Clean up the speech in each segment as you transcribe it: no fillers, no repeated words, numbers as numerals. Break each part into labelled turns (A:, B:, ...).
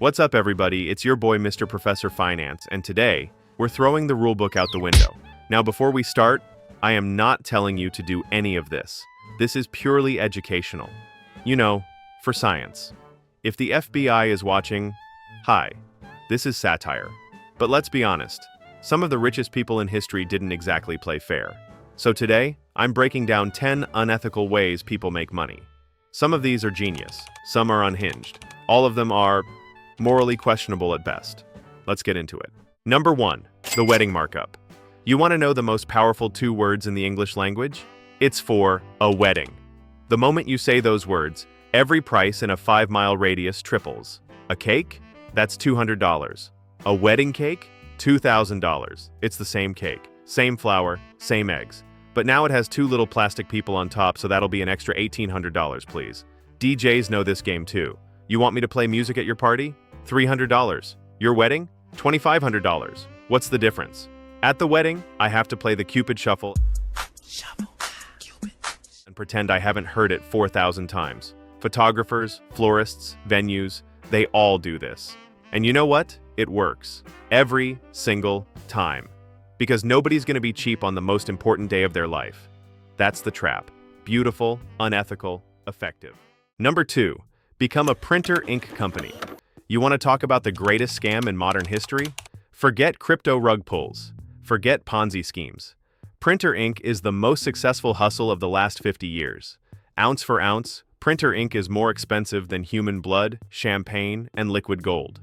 A: What's up, everybody? It's your boy, Mr. Professor Finance, and today, we're throwing the rulebook out the window. Now, before we start, I am not telling you to do any of this. This is purely educational. You know, for science. If the FBI is watching, hi, this is Satire. But let's be honest, some of the richest people in history didn't exactly play fair. So today, I'm breaking down 10 unethical ways people make money. Some of these are genius, some are unhinged. All of them are morally questionable at best. Let's get into it. Number 1, the wedding markup. You want to know the most powerful 2 words in the English language? It's for a wedding. The moment you say those words, every price in a 5-mile radius triples. A cake? That's $200. A wedding cake? $2,000. It's the same cake, same flour, same eggs. But now it has 2 little plastic people on top, so that'll be an extra $1,800, please. DJs know this game too. You want me to play music at your party? $300. Your wedding? $2,500. What's the difference? At the wedding, I have to play the Cupid Shuffle and pretend I haven't heard it 4,000 times. Photographers, florists, venues, they all do this. And you know what? It works. Every single time. Because nobody's going to be cheap on the most important day of their life. That's the trap. Beautiful, unethical, effective. Number 2, become a printer ink company. You want to talk about the greatest scam in modern history? Forget crypto rug pulls. Forget Ponzi schemes. Printer ink is the most successful hustle of the last 50 years. Ounce for ounce, printer ink is more expensive than human blood, champagne, and liquid gold.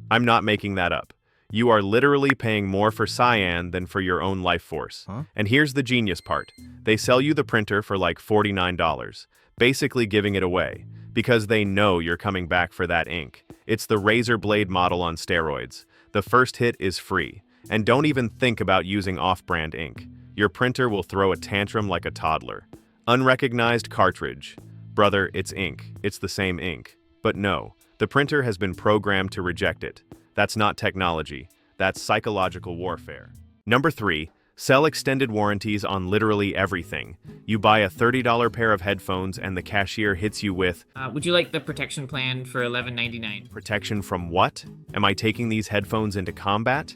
A: I'm not making that up. You are literally paying more for cyan than for your own life force. And here's the genius part. They sell you the printer for like $49, basically giving it away, because they know you're coming back for that ink. It's the razor blade model on steroids. The first hit is free. And don't even think about using off-brand ink. Your printer will throw a tantrum like a toddler. Unrecognized cartridge. Brother, it's ink. It's the same ink. But no, the printer has been programmed to reject it. That's not technology. That's psychological warfare. Number 3, sell extended warranties on literally everything. You buy a $30 pair of headphones and the cashier hits you with,
B: would you like the protection plan for $11.99?
A: Protection from what? Am I taking these headphones into combat?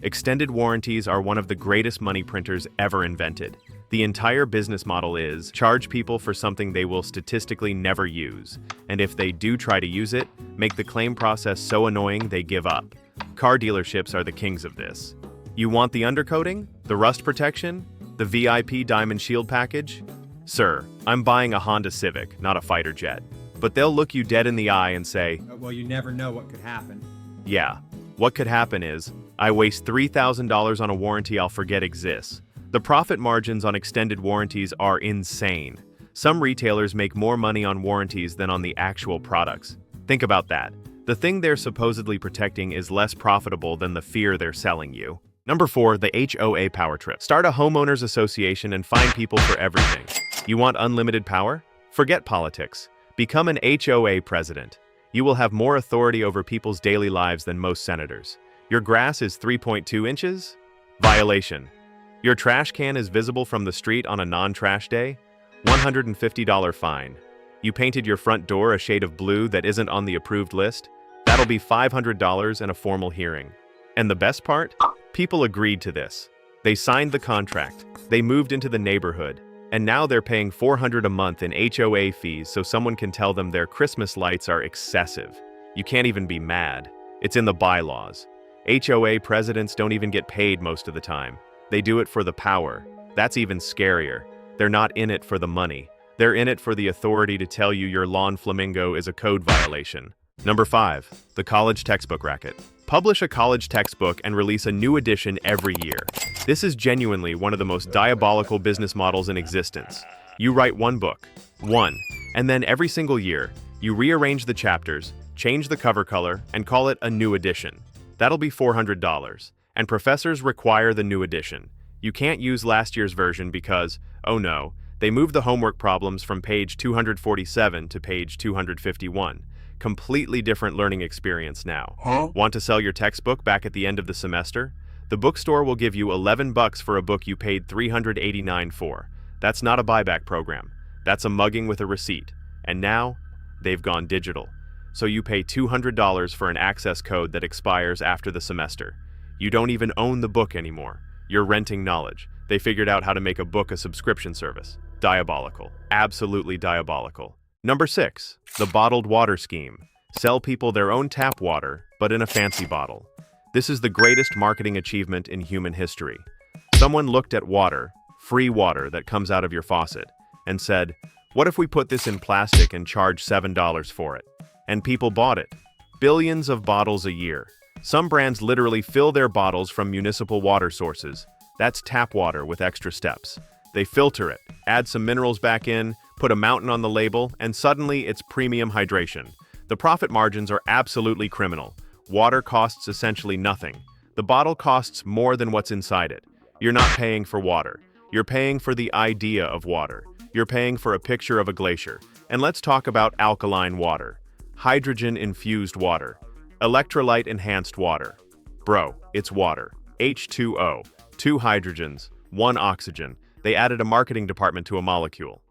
A: Extended warranties are one of the greatest money printers ever invented. The entire business model is charge people for something they will statistically never use, and if they do try to use it, make the claim process so annoying they give up. Car dealerships are the kings of this. You want the undercoating? The rust protection? The VIP Diamond Shield package? Sir, I'm buying a Honda Civic, not a fighter jet. But they'll look you dead in the eye and say,
C: well, you never know what could happen.
A: Yeah, what could happen is, I waste $3,000 on a warranty I'll forget exists. The profit margins on extended warranties are insane. Some retailers make more money on warranties than on the actual products. Think about that. The thing they're supposedly protecting is less profitable than the fear they're selling you. Number 4, the HOA power trip. Start a homeowners association and fine people for everything. You want unlimited power? Forget politics. Become an HOA president. You will have more authority over people's daily lives than most senators. Your grass is 3.2 inches? Violation. Your trash can is visible from the street on a non-trash day? $150 fine. You painted your front door a shade of blue that isn't on the approved list? That'll be $500 and a formal hearing. And the best part? People agreed to this. They signed the contract. They moved into the neighborhood. And now they're paying $400 a month in HOA fees so someone can tell them their Christmas lights are excessive. You can't even be mad. It's in the bylaws. HOA presidents don't even get paid most of the time. They do it for the power. That's even scarier. They're not in it for the money. They're in it for the authority to tell you your lawn flamingo is a code violation. Number 5, the college textbook racket. Publish a college textbook and release a new edition every year. This is genuinely one of the most diabolical business models in existence. You write one book, and then every single year, you rearrange the chapters, change the cover color, and call it a new edition. That'll be $400. And professors require the new edition. You can't use last year's version because, oh no, they moved the homework problems from page 247 to page 251. Completely different learning experience now. Want to sell your textbook back at the end of the semester? The bookstore will give you $11 for a book you paid $389 for. That's not a buyback program. That's a mugging with a receipt. And now, they've gone digital. so you pay $200 for an access code that expires after the semester. You don't even own the book anymore. You're renting knowledge. They figured out how to make a book a subscription service. Diabolical. Absolutely diabolical. Number 6, the bottled water scheme. Sell people their own tap water, but in a fancy bottle. This is the greatest marketing achievement in human history. Someone looked at water, free water that comes out of your faucet, and said, "What if we put this in plastic and charge $7 for it?" And people bought it. Billions of bottles a year. Some brands literally fill their bottles from municipal water sources. That's tap water with extra steps. They filter it, add some minerals back in, put a mountain on the label, and suddenly it's premium hydration. The profit margins are absolutely criminal. Water costs essentially nothing. The bottle costs more than what's inside it. You're not paying for water. You're paying for the idea of water. You're paying for a picture of a glacier. And let's talk about alkaline water. Hydrogen-infused water. Electrolyte-enhanced water. Bro, it's water. H2O. 2 hydrogens, 1 oxygen. They added a marketing department to a molecule.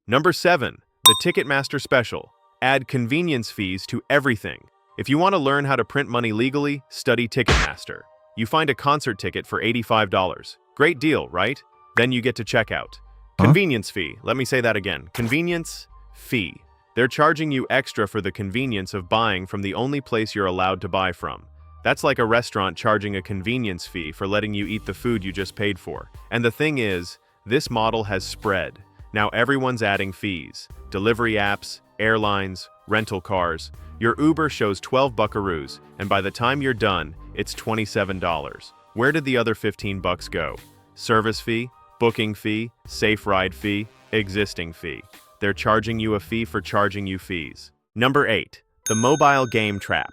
A: Number 7, the Ticketmaster Special. Add convenience fees to everything. If you want to learn how to print money legally, study Ticketmaster. You find a concert ticket for $85. Great deal, right? Then you get to checkout. Convenience fee. Let me say that again. Convenience fee. They're charging you extra for the convenience of buying from the only place you're allowed to buy from. That's like a restaurant charging a convenience fee for letting you eat the food you just paid for. And the thing is, this model has spread. Now everyone's adding fees. Delivery apps, airlines, rental cars. Your Uber shows 12 buckaroos, and by the time you're done, it's $27. Where did the other 15 bucks go? Service fee, booking fee, safe ride fee, existing fee. They're charging you a fee for charging you fees. Number 8, the mobile game trap.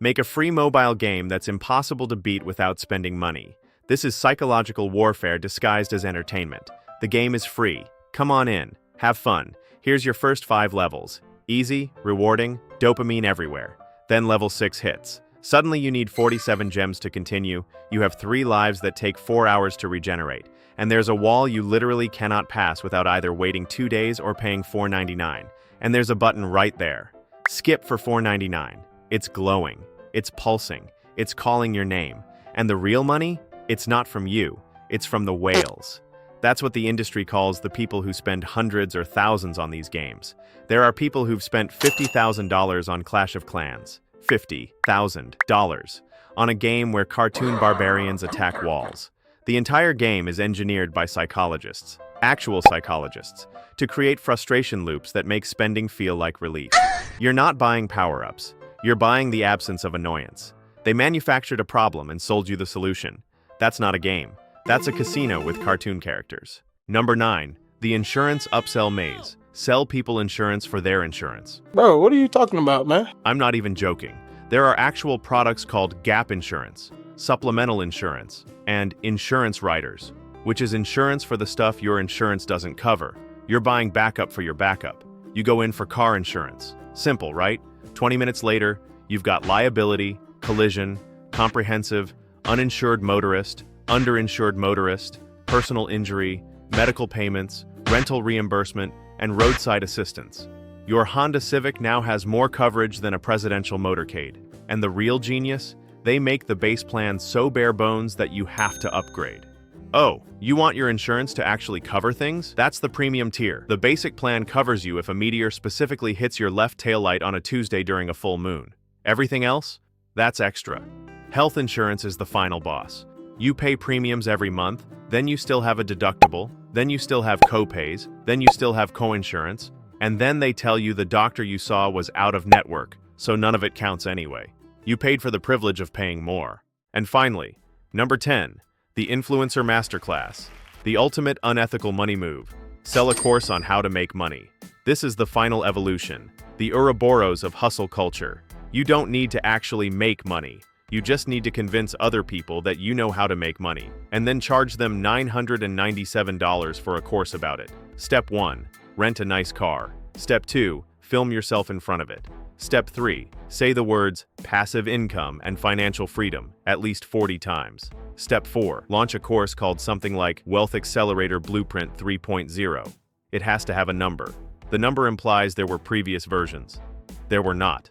A: Make a free mobile game that's impossible to beat without spending money. This is psychological warfare disguised as entertainment. The game is free. Come on in. Have fun. Here's your first 5 levels. Easy, rewarding, dopamine everywhere. Then level 6 hits. Suddenly you need 47 gems to continue. You have 3 lives that take 4 hours to regenerate. And there's a wall you literally cannot pass without either waiting 2 days or paying $4.99. And there's a button right there. Skip for $4.99. It's glowing. It's pulsing. It's calling your name. And the real money? It's not from you. It's from the whales. That's what the industry calls the people who spend hundreds or thousands on these games. There are people who've spent $50,000 on Clash of Clans. $50,000 on a game where cartoon barbarians attack walls. The entire game is engineered by psychologists, actual psychologists, to create frustration loops that make spending feel like relief. You're not buying power-ups. You're buying the absence of annoyance. They manufactured a problem and sold you the solution. That's not a game. That's a casino with cartoon characters. Number 9, the insurance upsell maze. Sell people insurance for their insurance.
D: Bro, what are you talking about, man?
A: I'm not even joking. There are actual products called gap insurance, supplemental insurance, and insurance riders, which is insurance for the stuff your insurance doesn't cover. You're buying backup for your backup. You go in for car insurance. Simple, right? 20 minutes later, you've got liability, collision, comprehensive, uninsured motorist, underinsured motorist, personal injury, medical payments, rental reimbursement, and roadside assistance. Your Honda Civic now has more coverage than a presidential motorcade. And the real genius? They make the base plan so bare bones that you have to upgrade. Oh, you want your insurance to actually cover things? That's the premium tier. The basic plan covers you if a meteor specifically hits your left taillight on a Tuesday during a full moon. Everything else? That's extra. Health insurance is the final boss. You pay premiums every month, then you still have a deductible, then you still have co-pays, then you still have co-insurance, and then they tell you the doctor you saw was out of network, so none of it counts anyway. You paid for the privilege of paying more. And finally, number 10, the Influencer Masterclass, the ultimate unethical money move. Sell a course on how to make money. This is the final evolution, the Ouroboros of hustle culture. You don't need to actually make money. You just need to convince other people that you know how to make money, and then charge them $997 for a course about it. Step 1, rent a nice car. Step 2, film yourself in front of it. Step 3, say the words passive income and financial freedom at least 40 times. Step 4, launch a course called something like Wealth Accelerator Blueprint 3.0. It has to have a number. The number implies there were previous versions. There were not.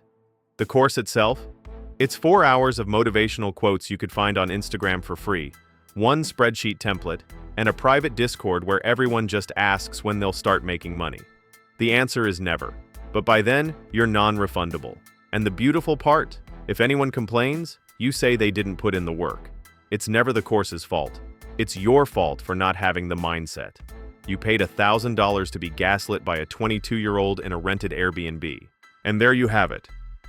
A: The course itself? It's 4 hours of motivational quotes you could find on Instagram for free, one spreadsheet template, and a private Discord where everyone just asks when they'll start making money. The answer is never. But by then, you're non-refundable. And the beautiful part, if anyone complains, you say they didn't put in the work. It's never the course's fault. It's your fault for not having the mindset. You paid $1,000 to be gaslit by a 22-year-old in a rented Airbnb. And there you have it.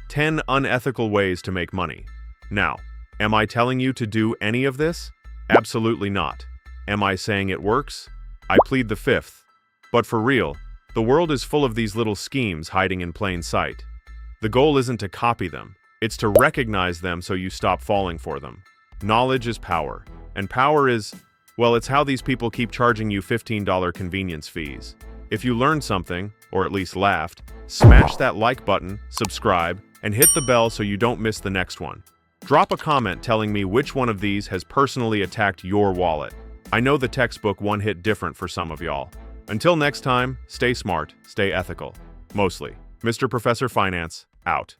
A: 10 unethical ways to make money. Now, am I telling you to do any of this? Absolutely not. Am I saying it works? I plead the fifth. But for real, the world is full of these little schemes hiding in plain sight. The goal isn't to copy them. It's to recognize them so you stop falling for them. Knowledge is power. And power is, well, it's how these people keep charging you $15 convenience fees. If you learned something, or at least laughed, smash that like button, subscribe, and hit the bell so you don't miss the next one. Drop a comment telling me which one of these has personally attacked your wallet. I know the textbook one hit different for some of y'all. Until next time, stay smart, stay ethical. Mostly. Mr. Professor Finance, out.